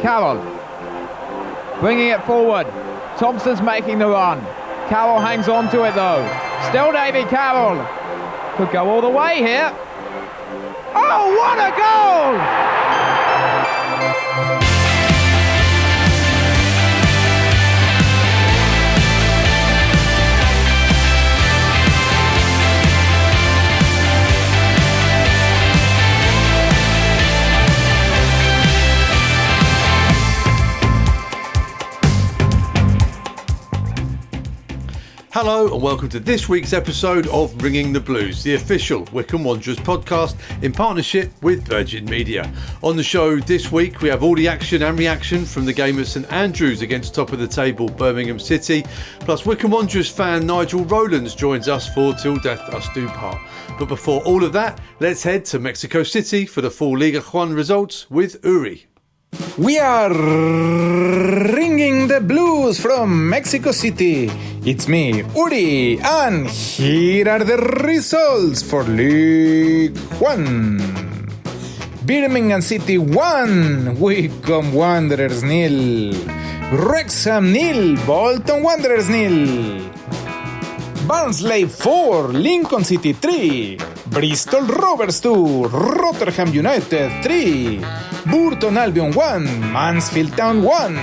Carroll bringing it forward. Thompson's making the run. Carroll hangs on to it though. Still Davy Carroll. Could go all the way here. Oh, what a goal! Hello and welcome to this week's episode of Ringing the Blues, the official Wycombe Wanderers podcast in partnership with Virgin Media. On the show this week we have all the action and reaction from the game at St Andrews against top of the table Birmingham City, plus Wycombe Wanderers fan Nigel Rowlands joins us for Till Death Us Do Part. But before all of that, let's head to Mexico City for the full Liga Juan results with Uri. We are ringing the blues from Mexico City. It's me, Uri, and here are the results for League One. Birmingham City 1, Wycombe Wanderers 0, Wrexham 0, Bolton Wanderers 0, Barnsley 4, Lincoln City 3, Bristol Rovers 2, Rotherham United 3, Burton Albion 1, Mansfield Town 1,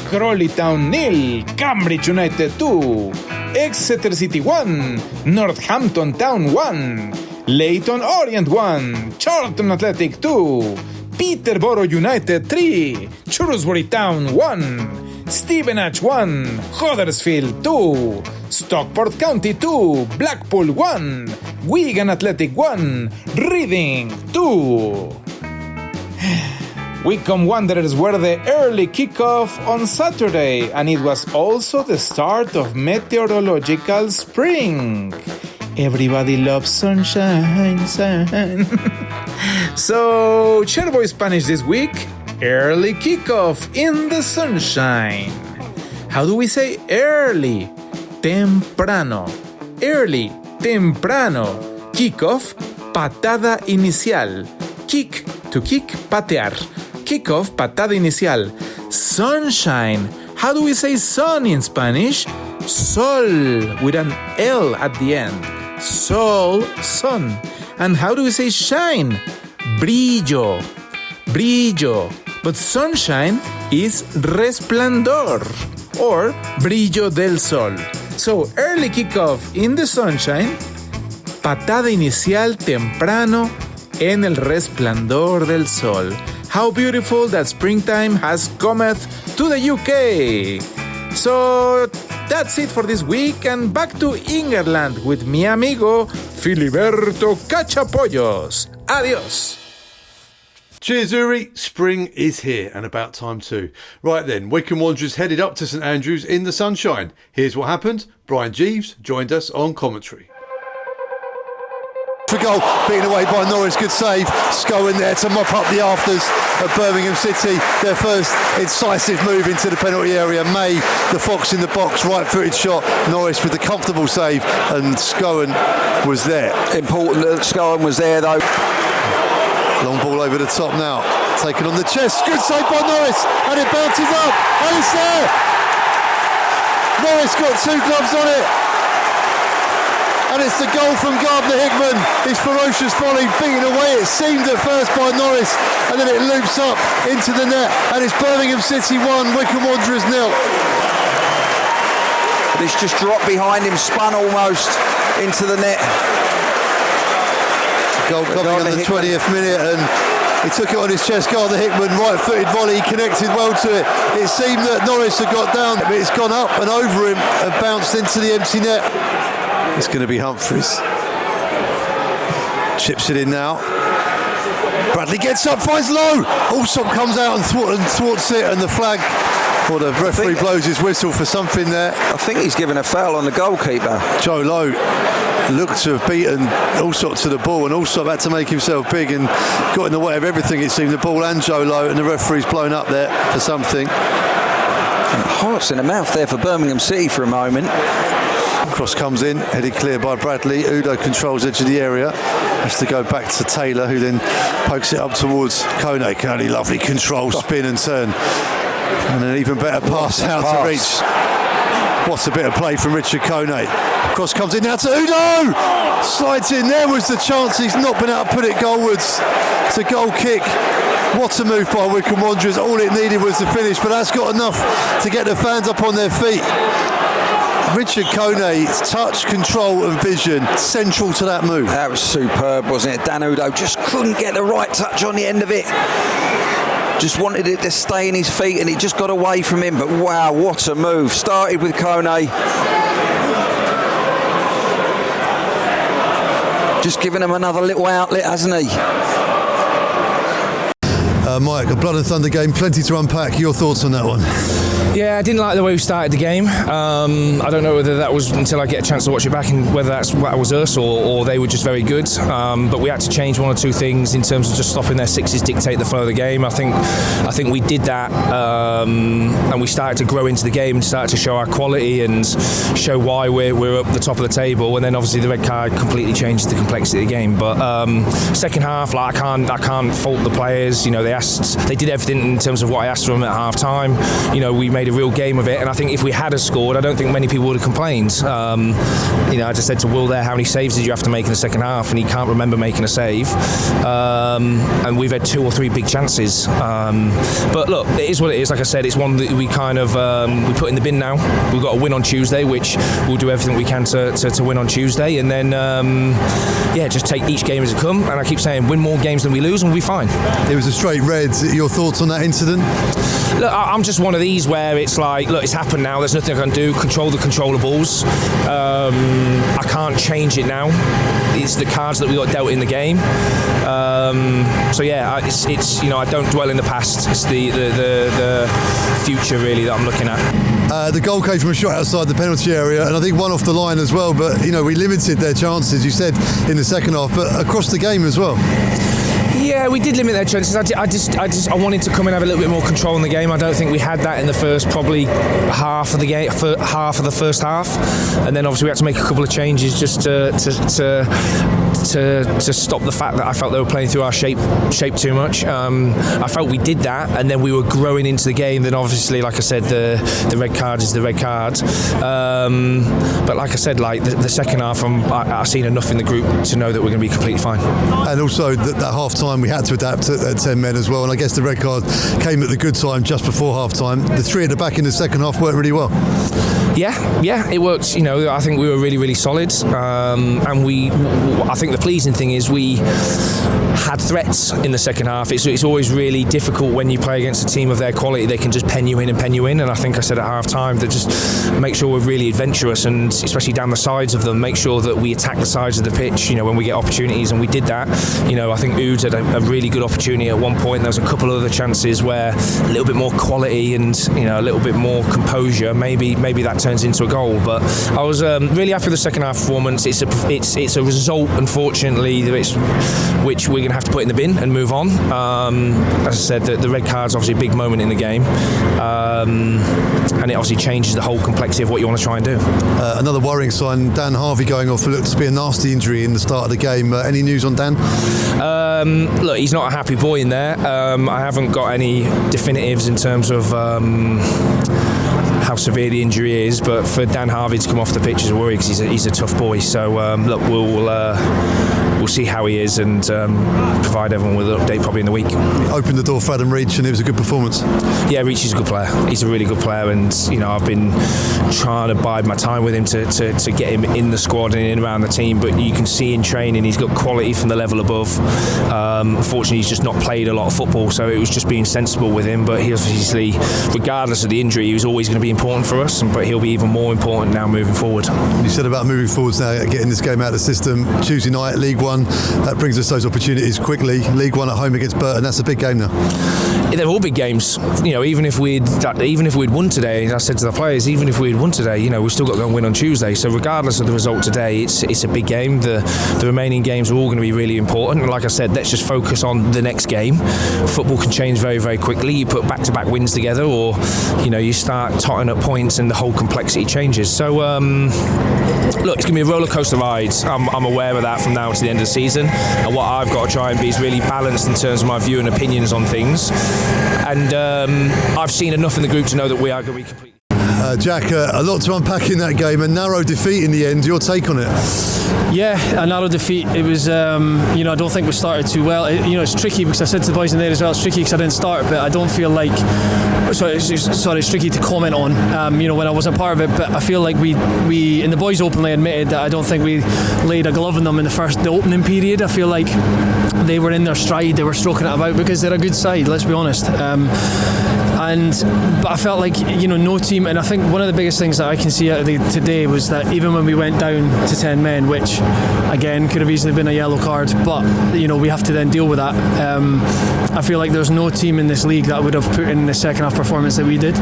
Crawley Town 0, Cambridge United 2, Exeter City 1, Northampton Town 1, Leyton Orient 1, Charlton Athletic 2, Peterborough United 3, Shrewsbury Town 1, Stevenage 1, Huddersfield 2, Stockport County 2, Blackpool 1, Wigan Athletic 1, Reading 2. Wycombe Wanderers were the early kickoff on Saturday, and it was also the start of meteorological spring. Everybody loves sunshine. So, Chairboys Spanish this week, early kickoff in the sunshine. How do we say early? Temprano. Early, temprano. Kickoff, patada inicial. Kick, to kick, patear. Kickoff, patada inicial. Sunshine. How do we say sun in Spanish? Sol, with an L at the end. Sol, sun. And how do we say shine? Brillo. Brillo. But sunshine is resplandor, or brillo del sol. So, early kickoff in the sunshine, patada inicial temprano en el resplandor del sol. How beautiful that springtime has cometh to the UK. So, that's it for this week, and back to England with mi amigo Filiberto Cachapollos. Adios. Cheers, Uri. Spring is here, and about time too. Right then, Wycombe Wanderers headed up to St Andrews in the sunshine. Here's what happened. Brian Jeeves joined us on commentary. For goal, beaten away by Norris, good save. Scowen there to mop up the afters of Birmingham City. Their first incisive move into the penalty area. May, the fox in the box, right-footed shot. Norris with the comfortable save, and Scowen was there. Important that Scowen was there though. Long ball over the top now, taken on the chest. Good save by Norris, and it bounces up, and it's there. Norris got two gloves on it. And it's the goal from Gardner-Hickman. His ferocious volley beaten away. It seemed at first by Norris, and then it loops up into the net. And it's Birmingham City 1, Wycombe Wanderers 0. But it's just dropped behind him, spun almost into the net. Goal coming on the 20th minute, and he took it on his chest. Gardner-Hickman, right-footed volley, he connected well to it. It seemed that Norris had got down, but it's gone up and over him and bounced into the empty net. It's going to be Humphries. Chips it in now. Bradley gets up, finds low. Allsop comes out and thwarts it, and the flag. Well, the referee blows his whistle for something there. I think he's given a foul on the goalkeeper. Joe Lowe looked to have beaten Allsop to the ball, and Allsop had to make himself big and got in the way of everything, it seemed, the ball and Joe Lowe, and the referee's blown up there for something. And hearts in the mouth there for Birmingham City for a moment. Cross comes in, headed clear by Bradley. Udo controls edge of the area. Has to go back to Taylor, who then pokes it up towards Kone. Kone, lovely control, spin and turn. And an even better pass out to reach. What a bit of play from Richard Kone. Cross comes in now to Udo! Slides in, there was the chance. He's not been able to put it goalwards. It's a goal kick. What a move by Wycombe Wanderers. All it needed was the finish, but that's got enough to get the fans up on their feet. Richard Kone's touch, control and vision central to that move. That was superb, wasn't it? Dan Udo just couldn't get the right touch on the end of it. Just wanted it to stay in his feet and it just got away from him. But wow, what a move. Started with Kone. Just giving him another little outlet, hasn't he? Mike, a blood and thunder game, plenty to unpack. Your thoughts on that one? Yeah, I didn't like the way we started the game. I don't know whether that was until I get a chance to watch it back and whether that was us or they were just very good. But we had to change one or two things in terms of just stopping their sixes dictate the flow of the game. I think we did that and we started to grow into the game and started to show our quality and show why we're up the top of the table. And then obviously the red card completely changed the complexity of the game. But second half, I can't fault the players. You know, they did everything in terms of what I asked from them at half time. You know, we made a real game of it, and I think if we had scored, I don't think many people would have complained. You know, I just said to Will there, how many saves did you have to make in the second half, and he can't remember making a save. And we've had 2 or 3 big chances. But look, it is what it is. Like I said, it's one that we kind of we put in the bin now. We've got to win on Tuesday, which we'll do everything we can to win on Tuesday, and then just take each game as it comes. And I keep saying, win more games than we lose, and we'll be fine. It was a straight red. Your thoughts on that incident? Look, I'm just one of these where it's like, look, it's happened now. There's nothing I can do. Control the controllables. I can't change it now. It's the cards that we got dealt in the game. It's you know, I don't dwell in the past. It's the future really that I'm looking at. The goal came from a shot outside the penalty area, and I think one off the line as well. But you know, we limited their chances. You said in the second half, but across the game as well. Yeah, we did limit their chances. I wanted to come and have a little bit more control in the game. I don't think we had that in the first probably half of the game, half of the first half, and then obviously we had to make a couple of changes just to stop the fact that I felt they were playing through our shape too much. I felt we did that, and then we were growing into the game. Then obviously, like I said, the red card is the red card. But like I said, like the second half, I've seen enough in the group to know that we're going to be completely fine. And also that half time we had to adapt at 10 men as well, and I guess the red card came at the good time just before half time. The 3 at the back in the second half worked really well. Yeah, it worked. You know, I think we were really, really solid, and I think the pleasing thing is we had threats in the second half. It's always really difficult when you play against a team of their quality. They can just pen you in, and I think I said at half time that just make sure we're really adventurous, and especially down the sides of them, make sure that we attack the sides of the pitch, you know, when we get opportunities, and we did that. You know, I think Oud's had a really good opportunity at one point. There was a couple of other chances where a little bit more quality and, you know, a little bit more composure, maybe that turns into a goal. But I was really happy with the second half performance. It's a result, unfortunately, which we're going to have to put in the bin and move on. As I said, the red card's obviously a big moment in the game, and it obviously changes the whole complexity of what you want to try and do. Another worrying sign, Dan Harvey going off, looked to be a nasty injury in the start of the game. Any news on Dan? Look, he's not a happy boy in there. I haven't got any definitives in terms of how severe the injury is, but for Dan Harvey to come off the pitch is a worry because he's a tough boy. So look, we'll see how he is and provide everyone with an update probably in the week. Opened the door for Adam Reach, and it was a good performance. Yeah, Reach is a good player. He's a really good player, and you know, I've been trying to bide my time with him to get him in the squad and in around the team. But you can see in training he's got quality from the level above. Unfortunately, he's just not played a lot of football, so it was just being sensible with him. But he obviously, regardless of the injury, he was always going to be important for us, but he'll be even more important now moving forward. You said about moving forwards now, getting this game out of the system. Tuesday night, League One, that brings us those opportunities quickly. League One at home against Burton, that's a big game now. They're all big games. You know, even if we'd won today, I said to the players, even if we'd won today, you know, we've still got to go and win on Tuesday. So regardless of the result today, it's a big game. The remaining games are all going to be really important. And like I said, let's just focus on the next game. Football can change very, very quickly. You put back-to-back wins together, or you know, you start totting up points and the whole complexity changes. So look, it's going to be a roller coaster ride. I'm aware of that from now to the end end of the season. And what I've got to try and be is really balanced in terms of my view and opinions on things. And I've seen enough in the group to know that we are going to be completely... Jack, a lot to unpack in that game, a narrow defeat in the end. Your take on it? Yeah, a narrow defeat. It was, I don't think we started too well. It's tricky because I said to the boys in there as well, it's tricky because I didn't start, but I don't feel like... it's tricky to comment on, when I wasn't part of it, but I feel like we and the boys openly admitted that I don't think we laid a glove on them in the opening period. I feel like they were in their stride, they were stroking it about because they're a good side, let's be honest. But I felt like, no team, and I think one of the biggest things that I can see out of today was that even when we went down to 10 men, which again could have easily been a yellow card, but we have to then deal with that. I feel like there's no team in this league that would have put in the second half performance that we did.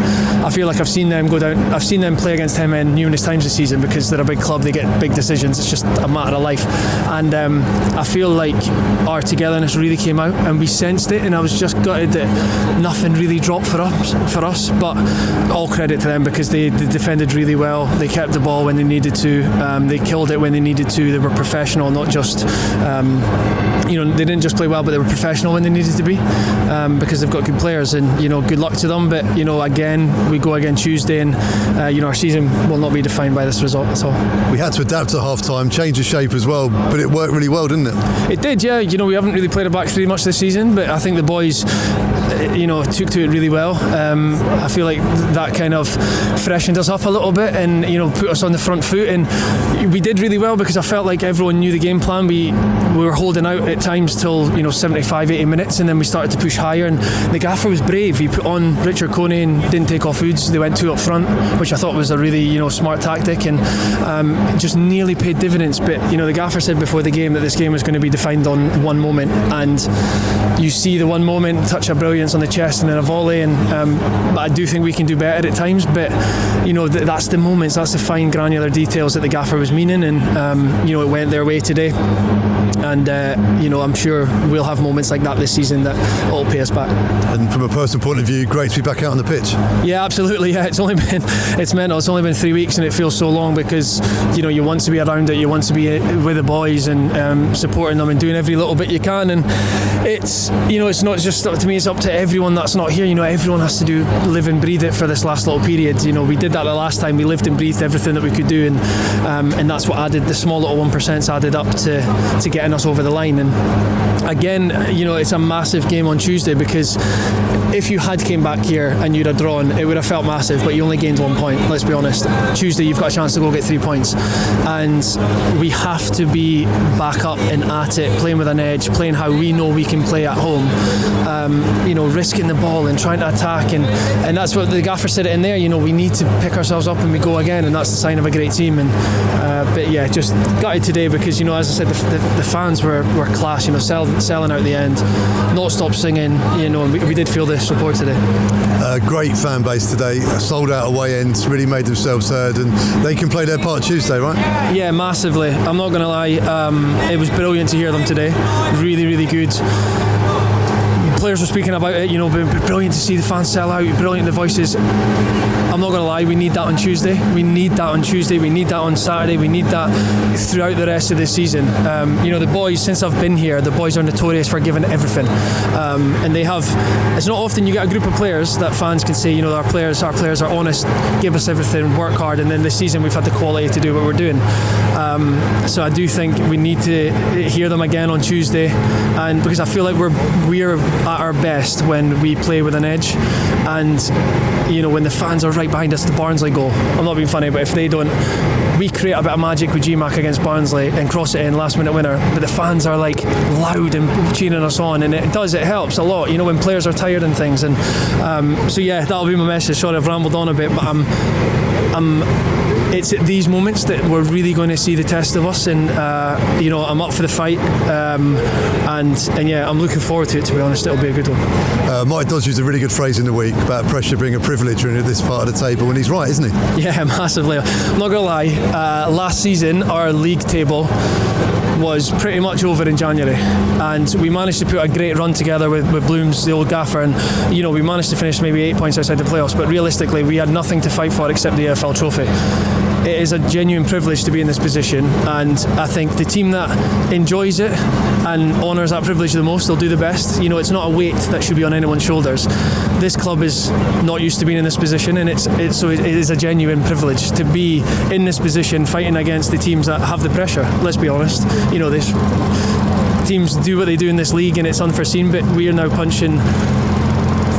I feel like I've seen them go down, I've seen them play against 10 men numerous times this season because they're a big club, they get big decisions, it's just a matter of life. And I feel like our togetherness really came out and we sensed it, and I was just gutted that nothing really dropped for us, but all credit to them because they defended really well, they kept the ball when they needed to, they killed it when they needed to, they were professional, not just they didn't just play well, but they were professional when they needed to be, because they've got good players, and good luck to them. But again, we go again Tuesday, and our season will not be defined by this result at all. We had to adapt at half time, change the shape as well, but it worked really well, didn't it? It did, yeah. We haven't really played a back three much this season, but I think the boys took to it really well. I feel like that kind of freshened us up a little bit and put us on the front foot, and we did really well because I felt like everyone knew the game plan. We were holding out at times till 75-80 minutes, and then we started to push higher, and the gaffer was brave. He put on Richard Coney and didn't take off Woods. They went two up front, which I thought was a really smart tactic, and just nearly paid dividends. But the gaffer said before the game that this game was going to be defined on one moment, and you see the one moment, touch of brilliance on the chest and then a volley, and I do think we can do better at times, but that's the moments, that's the fine granular details that the gaffer was meaning, and it went their way today, and I'm sure we'll have moments like that this season that will pay us back. And from a personal point of view, great to be back out on the pitch. Yeah, absolutely. Yeah, it's mental. It's only been 3 weeks and it feels so long because you want to be around it, you want to be with the boys and supporting them and doing every little bit you can, and it's not just up to me, it's up to everyone that's not here. Everyone has to live and breathe it for this last little period. We did that the last time, we lived and breathed everything that we could do, and that's what added, the small little 1% added up to getting us over the line. And again, it's a massive game on Tuesday because if you had came back here and you'd have drawn, it would have felt massive, but you only gained 1 point, let's be honest. Tuesday you've got a chance to go get 3 points, and we have to be back up and at it, playing with an edge, playing how we know we can play at home, risking the ball and trying to attack, and that's what the gaffer said it in there, we need to pick ourselves up and we go again, and that's the sign of a great team. And but yeah, just gutted today because as I said, the fans were class, selling out the end, not stop singing, and we did feel the support today. Great fan base today, sold out away ends, really made themselves heard, and they can play their part Tuesday, right? Yeah, massively. I'm not going to lie, it was brilliant to hear them today, really, really good. Players were speaking about it, brilliant to see the fans sell out, brilliant the voices. I'm not going to lie, we need that on Tuesday. We need that on Tuesday, we need that on Saturday, we need that throughout the rest of the season. The boys, since I've been here, the boys are notorious for giving everything. And they have, it's not often you get a group of players that fans can say, our players are honest, give us everything, work hard, and then this season we've had the quality to do what we're doing. So I do think we need to hear them again on Tuesday, and because I feel like we're at our best when we play with an edge, and when the fans are right behind us, the Barnsley goal, I'm not being funny, but if they don't, we create a bit of magic with GMAC against Barnsley and cross it in, last minute winner, but the fans are like loud and cheering us on, and it helps a lot, when players are tired and things. And so yeah, that'll be my message. Sorry I've rambled on a bit, but it's at these moments that we're really going to see the test of us, and I'm up for the fight, and yeah, I'm looking forward to it, to be honest. It'll be a good one. Mike Dodds used a really good phrase in the week about pressure being a privilege at this part of the table, and he's right, isn't he? Yeah, massively. I'm not going to lie, last season our league table was pretty much over in January, and we managed to put a great run together with Blooms, the old gaffer, and we managed to finish maybe 8 points outside the playoffs, but realistically we had nothing to fight for except the EFL trophy. it is a genuine privilege to be in this position, and I think the team that enjoys it and honours that privilege the most, they'll do the best. You know, it's not a weight that should be on anyone's shoulders. This club is not used to being in this position, and so it is a genuine privilege to be in this position, fighting against the teams that have the pressure. Let's be honest. You know, this teams do what they do in this league, and it's unforeseen, but we are now punching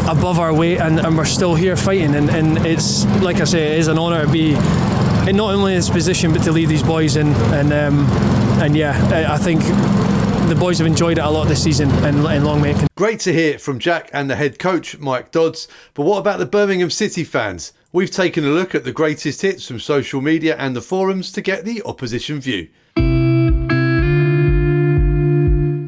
above our weight, and we're still here fighting, and it's, like I say, it is an honour to be in not only this position but to lead these boys in, and yeah, I think the boys have enjoyed it a lot this season, and long may it continue. Great to hear from Jack and the head coach Mike Dodds, but what about the Birmingham City fans? We've taken a look at the greatest hits from social media and the forums to get the opposition view.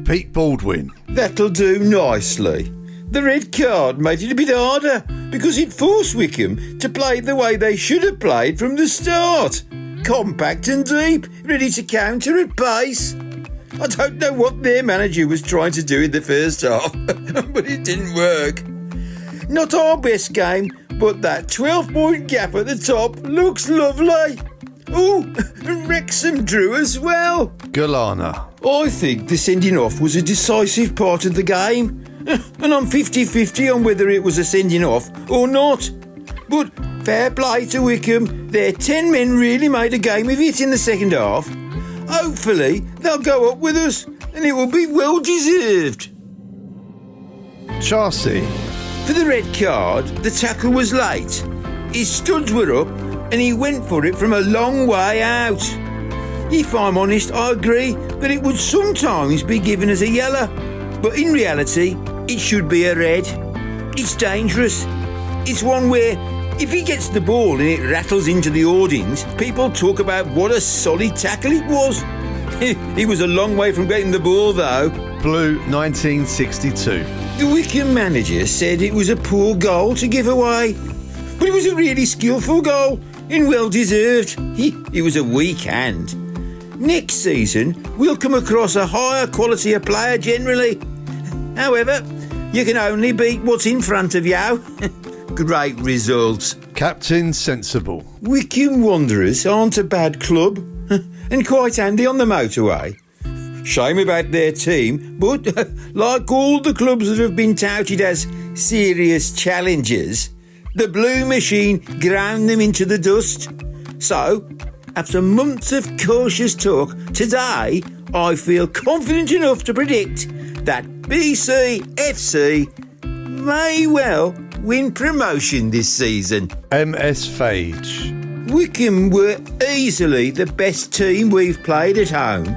Pete Baldwin. That'll do nicely. The red card made it a bit harder because it forced Wycombe to play the way they should have played from the start. Compact and deep, ready to counter at pace. I don't know what their manager was trying to do in the first half, but it didn't work. Not our best game, but that 12-point gap at the top looks lovely. Oh, Wrexham drew as well. Galana. I think the sending off was a decisive part of the game, and I'm 50-50 on whether it was a sending off or not. But fair play to Wycombe, their 10 men really made a game of it in the second half. Hopefully they'll go up with us, and it will be well deserved. Chelsea. For the red card, the tackle was late. His studs were up, and he went for it from a long way out. If I'm honest, I agree that it would sometimes be given as a yellow, but in reality, it should be a red. It's dangerous. It's one where, if he gets the ball and it rattles into the audience, people talk about what a solid tackle it was. He was a long way from getting the ball, though. Blue 1962. The Wycombe manager said it was a poor goal to give away, but it was a really skillful goal and well deserved. He was a weak hand. Next season, we'll come across a higher quality of player generally. However, you can only beat what's in front of you. Great result. Captain Sensible. Wycombe Wanderers aren't a bad club and quite handy on the motorway. Shame about their team, but like all the clubs that have been touted as serious challengers, the Blue Machine ground them into the dust. So, after months of cautious talk, today I feel confident enough to predict that BCFC may well win promotion this season. MS Phage. Wycombe were easily the best team we've played at home.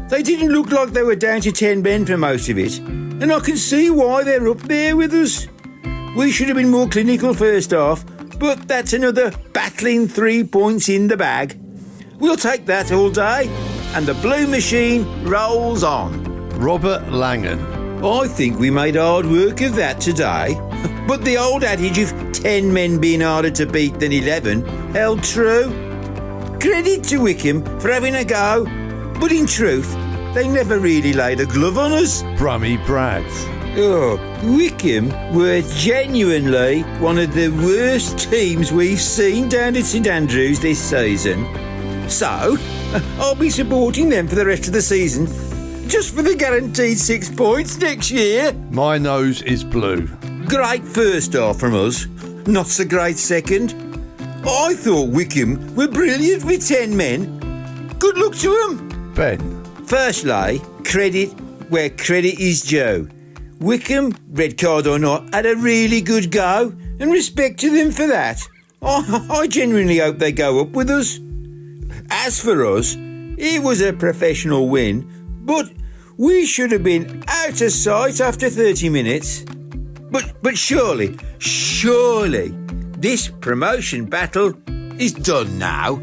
They didn't look like they were down to 10 men for most of it, and I can see why they're up there with us. We should have been more clinical first half, but that's another battling 3 points in the bag. We'll take that all day, and the Blue Machine rolls on. Robert Langan. I think we made hard work of that today, but the old adage of 10 men being harder to beat than 11 held true. Credit to Wycombe for having a go, but in truth, they never really laid a glove on us. Brummy Brad. Oh, Wycombe were genuinely one of the worst teams we've seen down at St Andrews this season. So, I'll be supporting them for the rest of the season, just for the guaranteed 6 points next year. My nose is blue. Great first half from us, not so great second. I thought Wycombe were brilliant with 10 men. Good luck to them. Ben. Firstly, credit where credit is due. Wycombe, red card or not, had a really good go, and respect to them for that. I genuinely hope they go up with us. As for us, it was a professional win, but we should have been out of sight after 30 minutes. But surely, this promotion battle is done now.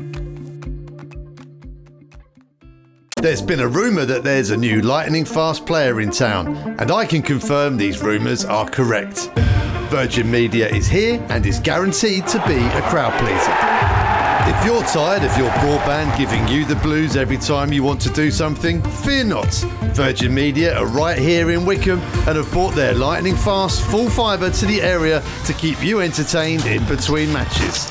There's been a rumour that there's a new lightning-fast player in town, and I can confirm these rumours are correct. Virgin Media is here and is guaranteed to be a crowd pleaser. If you're tired of your broadband giving you the blues every time you want to do something, fear not. Virgin Media are right here in Wycombe and have brought their lightning-fast full fibre to the area to keep you entertained in between matches.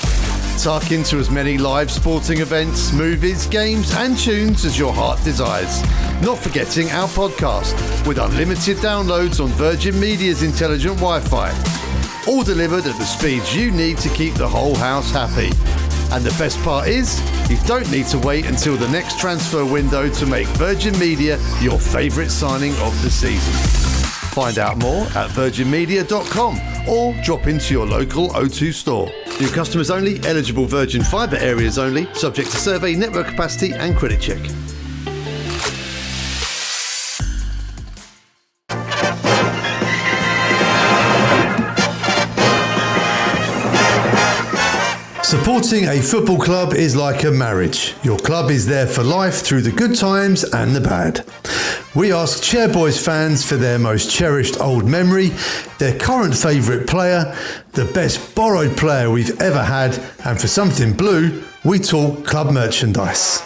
Tuck into as many live sporting events, movies, games and tunes as your heart desires. Not forgetting our podcast with unlimited downloads on Virgin Media's intelligent Wi-Fi. All delivered at the speeds you need to keep the whole house happy. And the best part is, you don't need to wait until the next transfer window to make Virgin Media your favourite signing of the season. Find out more at virginmedia.com or drop into your local O2 store. New customers only, eligible Virgin Fibre areas only, subject to survey, network capacity and credit check. Supporting a football club is like a marriage. Your club is there for life through the good times and the bad. We ask Chairboys fans for their most cherished old memory, their current favourite player, the best borrowed player we've ever had, and for something blue, we talk club merchandise.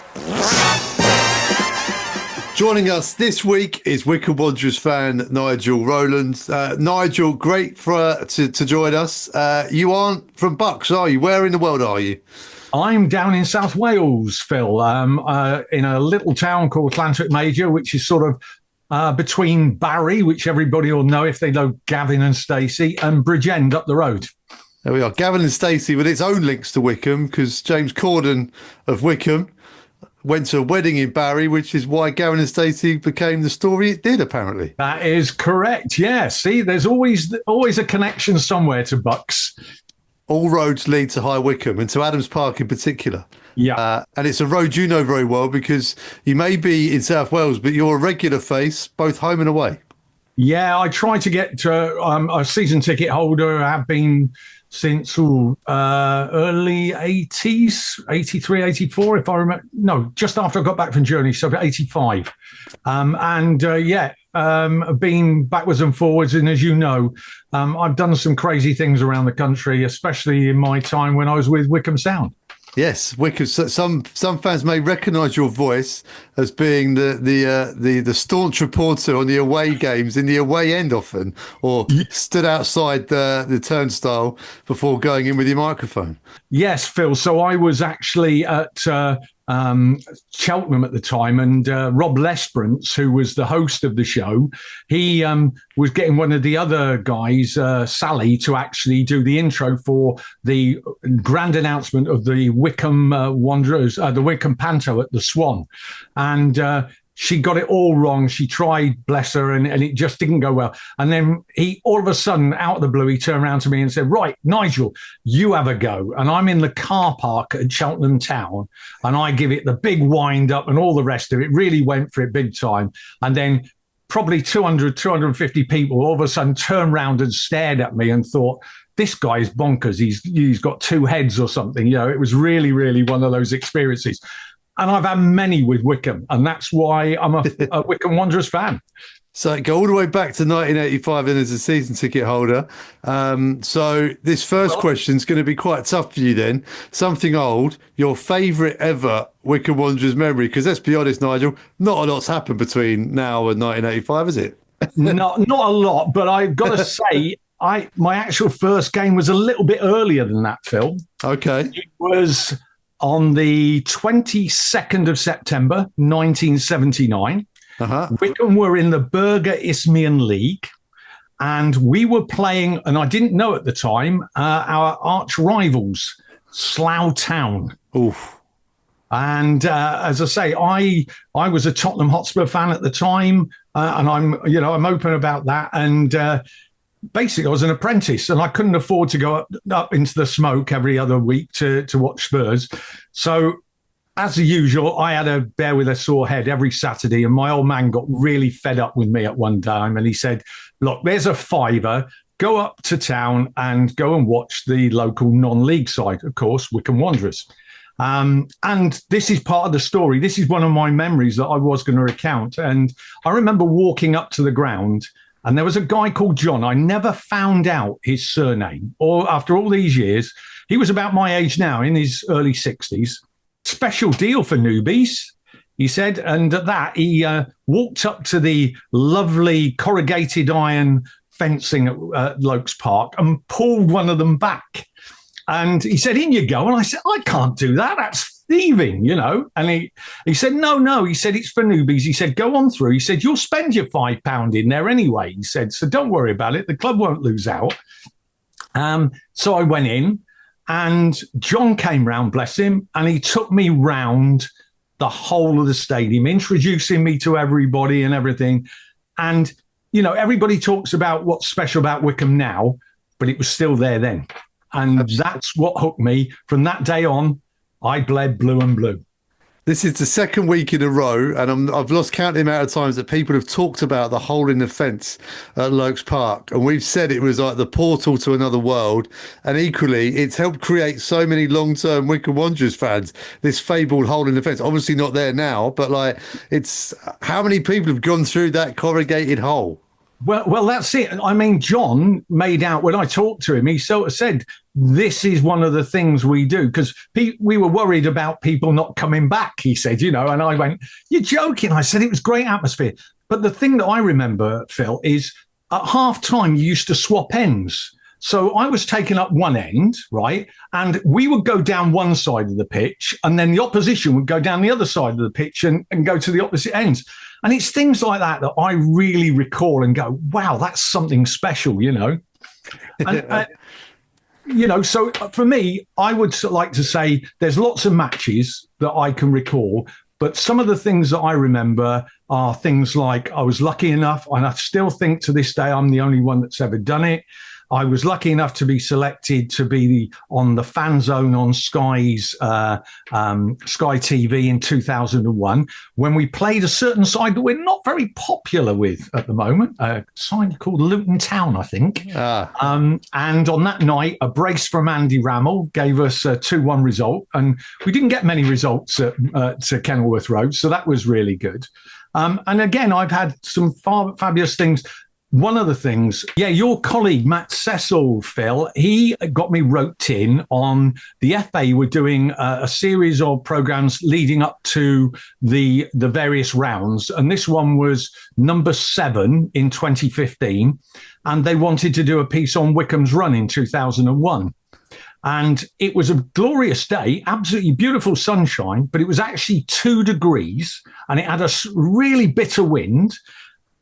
Joining us this week is Wycombe Wanderers fan Nigel Rowlands. Nigel, great to join us. You aren't from Bucks, are you? Where in the world are you? I'm down in South Wales, Phil, in a little town called Llantwit Major, which is sort of between Barry, which everybody will know if they know Gavin and Stacey, and Bridgend up the road. There we are. Gavin and Stacey with its own links to Wycombe, because James Corden of Wycombe went to a wedding in Barry, which is why Gavin and Stacey became the story it did, apparently. That is correct, yeah. See, there's always a connection somewhere to Bucks. All roads lead to High Wycombe, and to Adams Park in particular. Yeah. And it's a road you know very well, because you may be in South Wales, but you're a regular face, both home and away. Yeah, I try to get a season ticket holder. I have been since early 80s, 83, 84, if I remember. No, just after I got back from Journey, so 85. Been backwards and forwards. And as you know, I've done some crazy things around the country, especially in my time when I was with Wycombe Sound. Yes, Wycombe. Some fans may recognise your voice as being the staunch reporter on the away games in the away end often, or stood outside the turnstile before going in with your microphone. Yes, Phil. So I was actually at Cheltenham at the time, and Rob Lesperance, who was the host of the show, he was getting one of the other guys, Sally, to actually do the intro for the grand announcement of the Wycombe Wanderers, the Wycombe Panto at the Swan. And she got it all wrong. She tried, bless her, and it just didn't go well. And then he, all of a sudden, out of the blue, he turned around to me and said, right, Nigel, you have a go. And I'm in the car park at Cheltenham Town, and I give it the big wind up and all the rest of it. Really went for it big time. And then probably 250 people all of a sudden turned around and stared at me and thought, this guy is bonkers. He's got two heads or something. You know, it was really, really one of those experiences. And I've had many with Wycombe, and that's why I'm a Wycombe Wanderers fan. So go all the way back to 1985 and as a season ticket holder. So this first question is going to be quite tough for you then. Something old, your favourite ever Wycombe Wanderers memory? Because let's be honest, Nigel, not a lot's happened between now and 1985, is it? Not a lot, but I've got to say, my actual first game was a little bit earlier than that, Phil. Okay. It was on the 22nd of September, 1979. Wycombe were in the Burger Isthmian League, and we were playing, and I didn't know at the time, our arch rivals, Slough Town. Oof. And as I say, I was a Tottenham Hotspur fan at the time, and I'm open about that. And basically, I was an apprentice, and I couldn't afford to go up into the smoke every other week to watch Spurs. So, as usual, I had to bear with a sore head every Saturday, and my old man got really fed up with me at one time, and he said, look, there's a £5, go up to town and go and watch the local non-league side, of course, Wycombe Wanderers. And this is part of the story. This is one of my memories that I was going to recount. And I remember walking up to the ground, and there was a guy called John. I never found out his surname, or after all these years. He was about my age now, in his early 60s. Special deal for newbies, he said. And at that, he walked up to the lovely corrugated iron fencing at Lokes Park and pulled one of them back. And he said, in you go. And I said, I can't do that. That's thieving, And he said, no. He said, it's for newbies. He said, go on through. He said, you'll spend your £5 in there anyway. He said, so don't worry about it. The club won't lose out. So I went in and John came round, bless him, and he took me round the whole of the stadium, introducing me to everybody and everything. And, everybody talks about what's special about Wycombe now, but it was still there then. And that's what hooked me. From that day on, I bled blue and blue. This is the second week in a row, and I've lost count the amount of times that people have talked about the hole in the fence at Lokes Park. And we've said it was like the portal to another world. And equally, it's helped create so many long-term Wycombe Wanderers fans, this fabled hole in the fence. Obviously not there now, but it's how many people have gone through that corrugated hole? Well, that's it. I mean, John made out when I talked to him, he sort of said, this is one of the things we do because we were worried about people not coming back, he said, and I went, you're joking. I said, it was great atmosphere. But the thing that I remember, Phil, is at half time, you used to swap ends. So I was taking up one end, right? And we would go down one side of the pitch and then the opposition would go down the other side of the pitch and go to the opposite ends. And it's things like that I really recall and go, wow, that's something special, And, so for me, I would like to say there's lots of matches that I can recall, but some of the things that I remember are things like I was lucky enough, and I still think to this day I'm the only one that's ever done it. I was lucky enough to be selected to be on the fan zone on Sky's Sky TV in 2001 when we played a certain side that we're not very popular with at the moment, a side called Luton Town, I think. And on that night, a brace from Andy Rammell gave us a 2-1 result, and we didn't get many results to Kenilworth Road, so that was really good. And again, I've had some fabulous things. One of the things, your colleague, Matt Cecil, Phil, he got me roped in on the FA were doing a series of programmes leading up to the various rounds. And this one was number 7 in 2015. And they wanted to do a piece on Wycombe's run in 2001. And it was a glorious day, absolutely beautiful sunshine, but it was actually 2 degrees and it had a really bitter wind.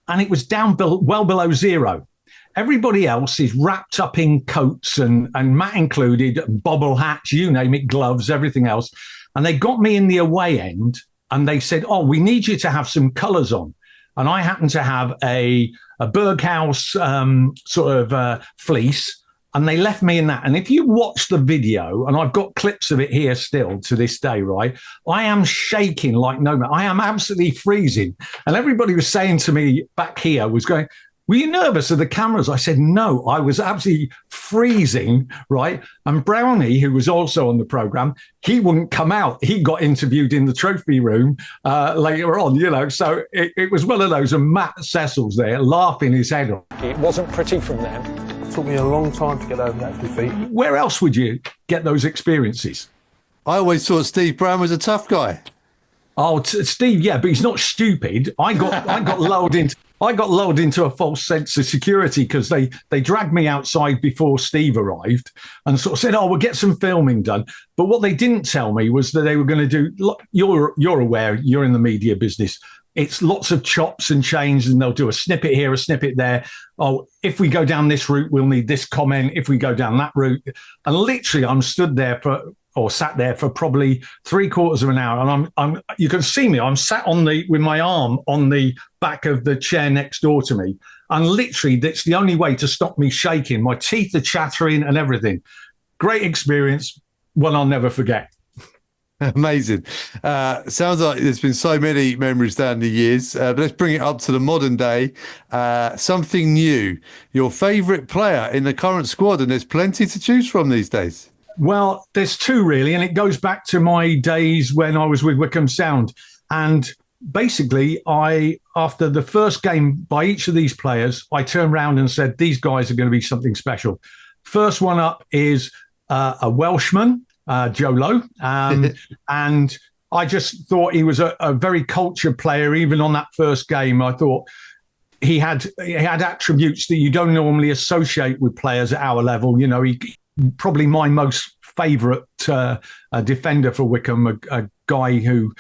And it was down well below zero. Everybody else is wrapped up in coats and Matt included, bobble hats, you name it, gloves, everything else. And they got me in the away end and they said, we need you to have some colours on. And I happened to have a Berghaus fleece. And they left me in that. And if you watch the video, and I've got clips of it here still to this day, right? I am shaking like no man. I am absolutely freezing. And everybody was saying to me back here was going, were you nervous of the cameras? I said, no, I was absolutely freezing, right? And Brownie, who was also on the programme, he wouldn't come out. He got interviewed in the trophy room later on, So it was one of those, and Matt Cecil's there laughing his head off. It wasn't pretty from them. It took me a long time to get over that defeat. Where else would you get those experiences? I always thought Steve Brown was a tough guy. Oh, Steve, yeah, but he's not stupid. I got lulled into a false sense of security because they dragged me outside before Steve arrived and sort of said, we'll get some filming done. But what they didn't tell me was that they were going to do, you're aware, you're in the media business. It's lots of chops and changes, and they'll do a snippet here, a snippet there. If we go down this route, we'll need this comment. If we go down that route. And literally, I'm sat there for probably 3/4 of an hour. And I'm you can see me, I'm sat with my arm on the back of the chair next door to me. And literally, that's the only way to stop me shaking. My teeth are chattering and everything. Great experience, one I'll never forget. Amazing. Sounds like there's been so many memories down the years, but let's bring it up to the modern day. Something new. Your favourite player in the current squad, and there's plenty to choose from these days. Well, there's 2 really, and it goes back to my days when I was with Wycombe Sound. And basically, after the first game by each of these players, I turned around and said, these guys are going to be something special. First one up is a Welshman, Joe Lowe. And I just thought he was a very cultured player. Even on that first game, I thought he had attributes that you don't normally associate with players at our level. probably my most favourite defender for Wycombe, a guy who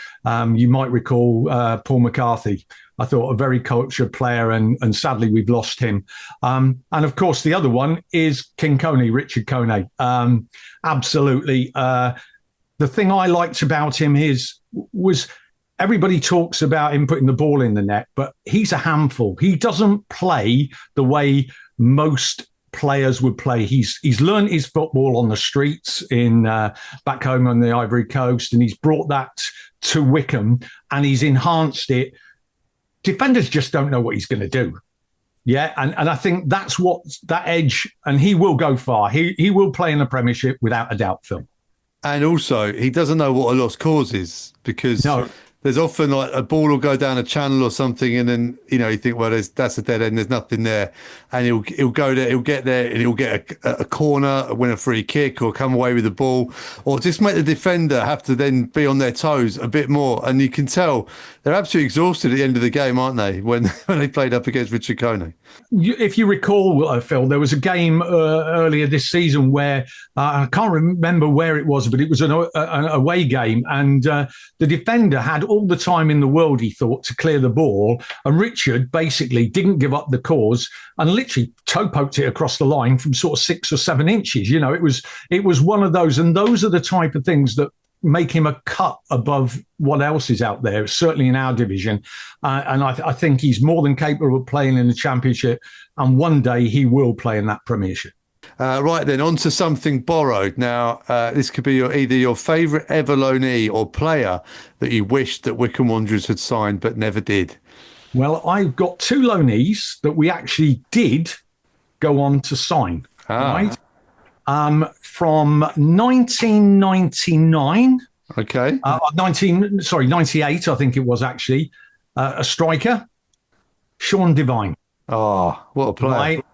you might recall, Paul McCarthy. I thought a very cultured player, and sadly we've lost him. And of course, the other one is King Coney, Richard Coney. Absolutely. The thing I liked about him was everybody talks about him putting the ball in the net, but he's a handful. He doesn't play the way most players would play. He's learned his football on the streets in back home on the Ivory Coast, and he's brought that to Wycombe, and he's enhanced it. Defenders just don't know what he's going to do. Yeah, and I think that's what that edge, and he will go far. He will play in the Premiership without a doubt, Phil. And also, he doesn't know what a lost cause is, because there's often like a ball will go down a channel or something, and then you think, well, that's a dead end. There's nothing there, and he'll go there, he'll get there, and he'll get a corner, win a free kick, or come away with the ball, or just make the defender have to then be on their toes a bit more. And you can tell they're absolutely exhausted at the end of the game, aren't they? When they played up against Richard Coney. If you recall, Phil, there was a game earlier this season where I can't remember where it was, but it was an away game, and the defender had all the time in the world, he thought, to clear the ball, and Richard basically didn't give up the cause and literally toe poked it across the line from sort of 6 or 7 inches. It was one of those, and those are the type of things that make him a cut above what else is out there, certainly in our division. And I think he's more than capable of playing in the Championship, and one day he will play in that Premiership. Right then, on to something borrowed. Now, this could be either your favourite ever loanee or player that you wished that Wycombe Wanderers had signed but never did. Well, I've got 2 loanees that we actually did go on to sign, right? From 1999. Okay. 98, I think it was actually. A striker, Sean Devine. Oh, what a player. Right?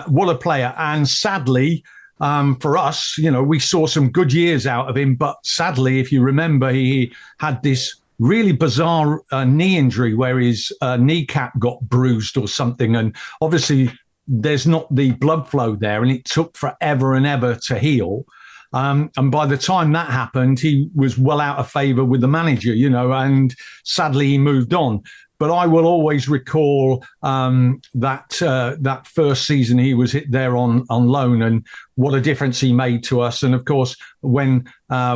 What a player. And sadly, for us, we saw some good years out of him. But sadly, if you remember, he had this really bizarre knee injury where his kneecap got bruised or something. And obviously, there's not the blood flow there, and it took forever and ever to heal. And by the time that happened, he was well out of favour with the manager, and sadly he moved on. But I will always recall that first season he was there on loan, and what a difference he made to us. And of course, when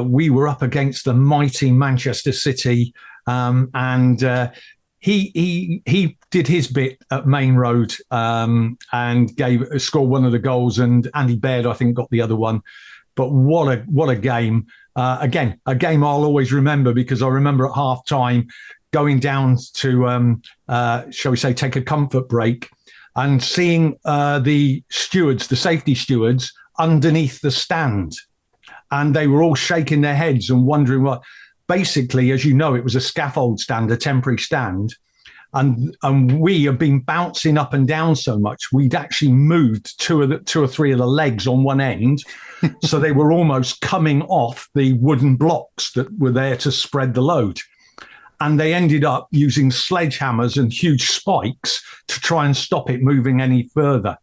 we were up against the mighty Manchester City, he did his bit at Main Road and scored one of the goals, and Andy Baird, I think, got the other one. But what a game! Again, a game I'll always remember, because I remember at half time going down to, shall we say, take a comfort break, and seeing the safety stewards underneath the stand, and they were all shaking their heads and wondering what. Basically, as you know, it was a scaffold stand, a temporary stand, and we have been bouncing up and down so much, we'd actually moved 2 or 3 of the legs on one end, so they were almost coming off the wooden blocks that were there to spread the load. And they ended up using sledgehammers and huge spikes to try and stop it moving any further.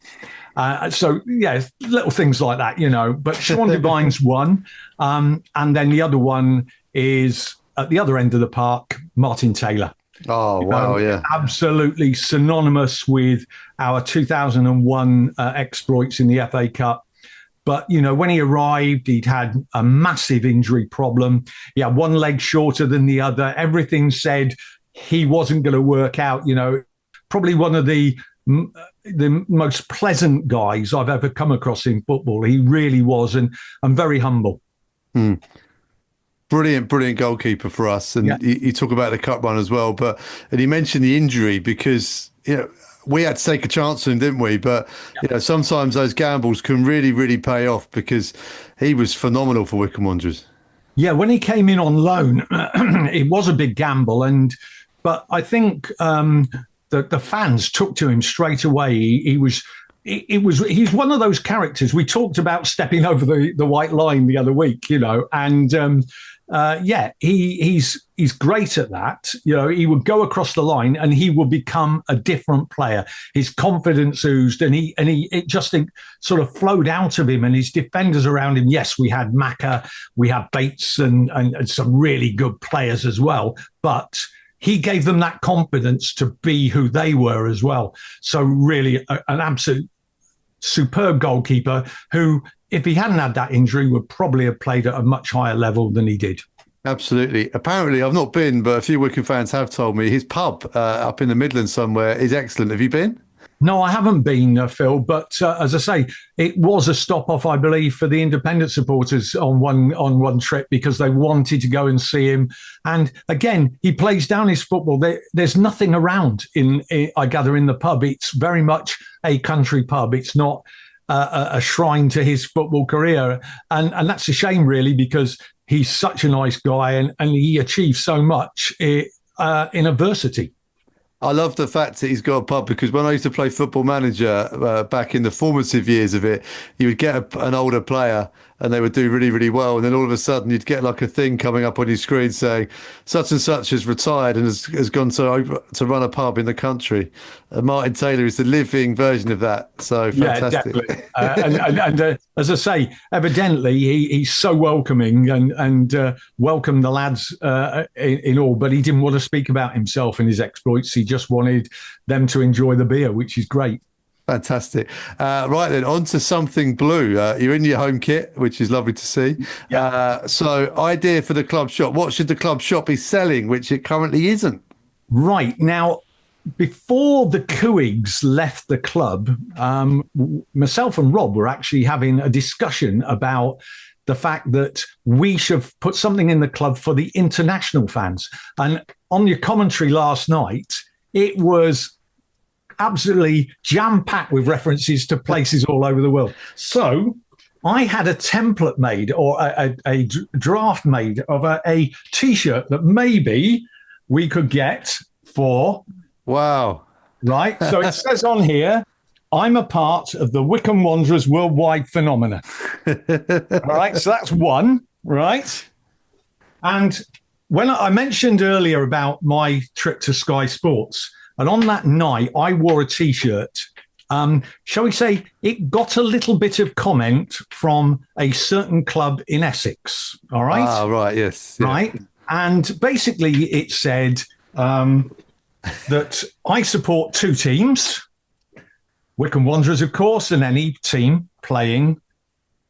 So, yeah, little things like that, But Sean Devine's one. And then the other one is at the other end of the park, Martin Taylor. Oh, wow, yeah. Absolutely synonymous with our 2001 exploits in the FA Cup. But, when he arrived, he'd had a massive injury problem. He had one leg shorter than the other. Everything said he wasn't going to work out. Probably one of the most pleasant guys I've ever come across in football. He really was, and very humble. Brilliant goalkeeper for us. And you talk about the cup run as well. And he mentioned the injury because, we had to take a chance on him, didn't we? But sometimes those gambles can really, really pay off, because he was phenomenal for Wycombe Wanderers. Yeah, when he came in on loan, it was a big gamble, but I think the fans took to him straight away. He was he's one of those characters. We talked about stepping over the white line the other week, and he's great at that. He would go across the line and he will become a different player. His confidence oozed, and it just sort of flowed out of him, and his defenders around him. Yes, we had Macca, we had Bates, and some really good players as well, but he gave them that confidence to be who they were as well. So really an absolute superb goalkeeper who, if he hadn't had that injury, would probably have played at a much higher level than he did. Absolutely. Apparently, I've not been, but a few Wycombe fans have told me his pub up in the Midlands somewhere is excellent. Have you been? No, I haven't been, Phil, but as I say, it was a stop-off, I believe, for the independent supporters on one trip because they wanted to go and see him. And again, he plays down his football. There's nothing around, I gather, in the pub. It's very much a country pub. It's not a shrine to his football career. And that's a shame, really, because he's such a nice guy and he achieved so much in adversity. I love the fact that he's got a pub, because when I used to play Football Manager back in the formative years of it, you would get an older player and they would do really, really well. And then all of a sudden you'd get like a thing coming up on your screen saying such and such has retired and has gone to run a pub in the country. Martin Taylor is the living version of that. So fantastic. Yeah, definitely. and as I say, evidently he's so welcoming and welcomed the lads in all, but he didn't want to speak about himself and his exploits. He just wanted them to enjoy the beer, which is great. Fantastic. Right then, on to something blue. You're in your home kit, which is lovely to see. Yeah. So idea for the club shop. What should the club shop be selling, which it currently isn't? Right. Now, before the Cooigs left the club, myself and Rob were actually having a discussion about the fact that we should put something in the club for the international fans. And on your commentary last night, it was absolutely jam-packed with references to places all over the world. So I had a template made, or a draft made of a T-shirt that maybe we could get for... Wow. Right? So it says on here, I'm a part of the Wycombe Wanderers worldwide phenomenon. All right? So that's one, right? And when I mentioned earlier about my trip to Sky Sports, and on that night, I wore a T-shirt. Shall we say it got a little bit of comment from a certain club in Essex. All right? Ah, right, yes. Yeah. Right? And basically it said that I support two teams, Wycombe Wanderers, of course, and any team playing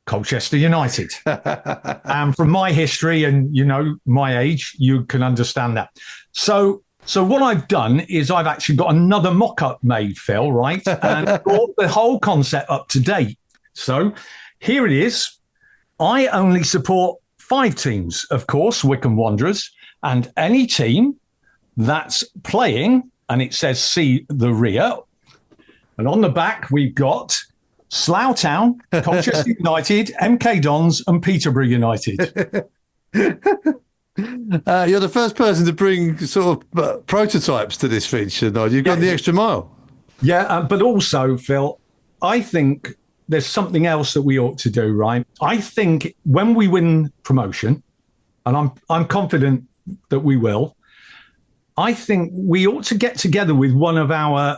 Colchester United. And from my history and, my age, you can understand that. So what I've done is I've actually got another mock-up made, Phil, right? And brought the whole concept up to date. So here it is. I only support 5 teams, of course, Wycombe Wanderers, and any team that's playing, and it says see the rear. And on the back, we've got Slough Town, Colchester United, MK Dons, and Peterborough United. You're the first person to bring sort of prototypes to this feature, Nigel. You've gone the extra mile. Yeah, but also, Phil, I think there's something else that we ought to do, right? I think when we win promotion, and I'm confident that we will, I think we ought to get together with one of our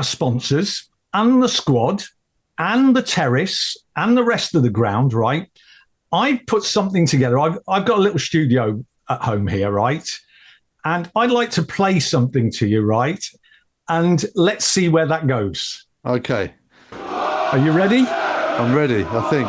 sponsors and the squad and the terrace and the rest of the ground, right? I've put something together. I've got a little studio at home here, right? And I'd like to play something to you, right? And let's see where that goes. Okay. Are you ready? I'm ready, I think.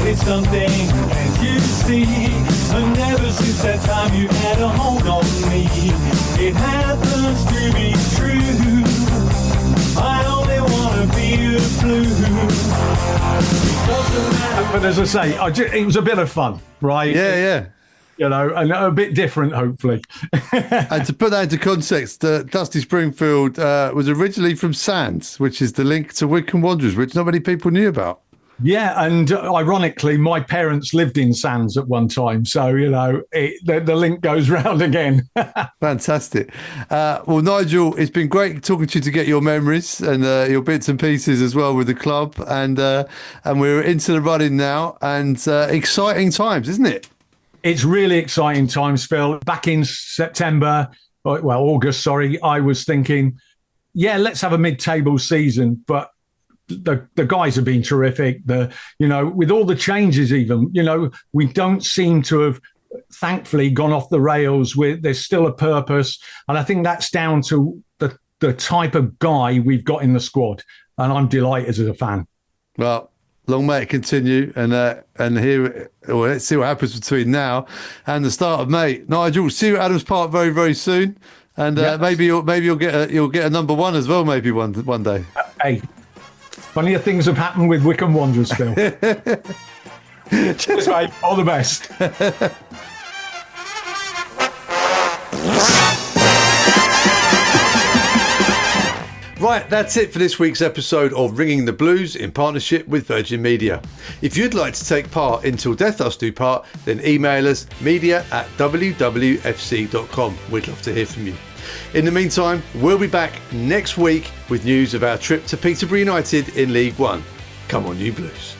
It's something that you see, and ever since that time you had a hold on me. It happens to be true. I only want to be a blue. But as I say, it was a bit of fun, right? Yeah. and a bit different, hopefully. And to put that into context, Dusty Springfield was originally from Sands, which is the link to Wycombe Wanderers, which not many people knew about. Yeah, and ironically, my parents lived in Sands at one time, so the link goes round again. Fantastic. Well, Nigel, it's been great talking to you to get your memories and your bits and pieces as well with the club, and we're into the running now, and exciting times, isn't it? It's really exciting times, Phil. Back in August, I was thinking, let's have a mid-table season, but the guys have been terrific. With all the changes, even, we don't seem to have, thankfully, gone off the rails. There's still a purpose, and I think that's down to the type of guy we've got in the squad, and I'm delighted as a fan. Well, long may it continue, and let's see what happens between now and the start of May. Nigel, see you at Adams Park very, very soon, and maybe you'll get a number one as well, maybe one day. Hey. Funnier things have happened with Wycombe Wanderers, Phil. Cheers, mate. All the best. Right, that's it for this week's episode of Ringing the Blues in partnership with Virgin Media. If you'd like to take part in Till Death Us Do Part, then email us media@wwfc.com. We'd love to hear from you. In the meantime, we'll be back next week with news of our trip to Peterborough United in League One. Come on, you Blues.